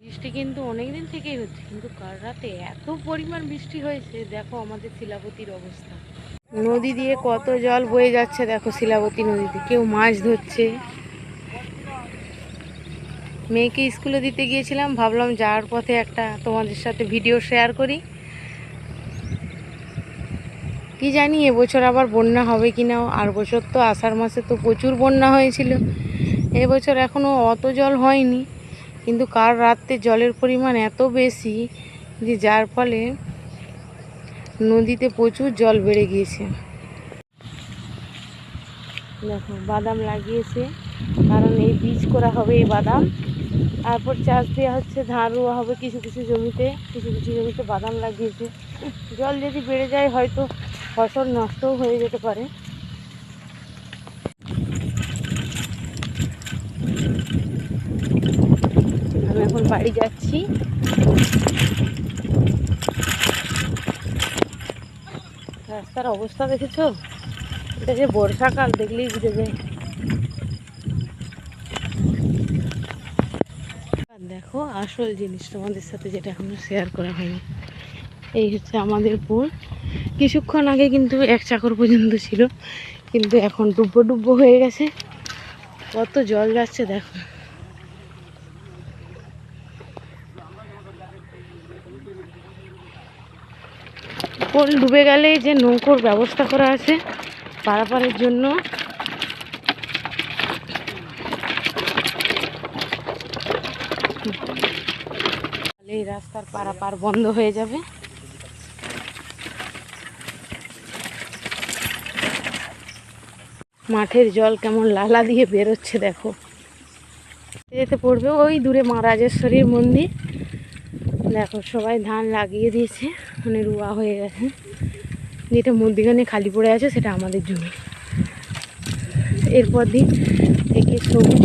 বৃষ্টি কিন্তু অনেক দিন থেকেই হচ্ছে, কিন্তু কাল রাতে এত পরিমাণ বৃষ্টি হয়েছে, দেখো আমাদের শিলাবতীর অবস্থা। নদী দিয়ে কত জল বয়ে যাচ্ছে দেখো, শিলাবতী নদীতে কেউ মাছ ধরছে। মেয়েকে স্কুলে দিতে গিয়েছিলাম, ভাবলাম যাওয়ার পথে একটা তোমাদের সাথে ভিডিও শেয়ার করি। কি জানি এবছর আবার বন্যা হবে কি না। আর বছর তো আষাঢ় মাসে তো প্রচুর বন্যা হয়েছিল, এবছর এখনও অত জল হয়নি। কিন্তু কাল রাতে জলের পরিমাণ এত বেশি যে যার ফলে নদীতে প্রচুর জল বেড়ে গিয়েছে। দেখো বাদাম লাগিয়েছে, কারণ এই বীজ করা হবে এই বাদাম, তারপর চাষ দেওয়া হচ্ছে, ধান রোয়া হবে কিছু কিছু জমিতে, কিছু কিছু জমিতে বাদাম লাগিয়েছে। জল যদি বেড়ে যায় হয়তো ফসল নষ্টও হয়ে যেতে পারে। আমি এখন বাড়ি যাচ্ছি। রাস্তার অবস্থা দেখেছো? এটা যে বর্ষাকাল দেখলেই বুঝে যায়। দেখো আসল জিনিস তোমাদের সাথে যেটা এখনো শেয়ার করা হয়নি, এই হচ্ছে আমাদের পুল। কিছুক্ষণ আগে কিন্তু এক চাকর পর্যন্ত ছিল, কিন্তু এখন ডুব্বো ডুব্বো হয়ে গেছে। কত জল যাচ্ছে দেখো। পোল ডুবে গেলে যে নৌকোর ব্যবস্থা করা আছে পারাপারের জন্য, এই রাস্তার পারাপার বন্ধ হয়ে যাবে। মাঠের জল কেমন লালা দিয়ে বেরোচ্ছে দেখো। যেতে পড়বে ওই দূরে মা রাজেশ্বরীর মন্দির। দেখো সবাই ধান লাগিয়ে দিয়েছে, মানে রুয়া হয়ে গেছে। যেটা মধ্যিখানে খালি পড়ে আছে সেটা আমাদের জমি। এরপর দিন থেকে সবুজ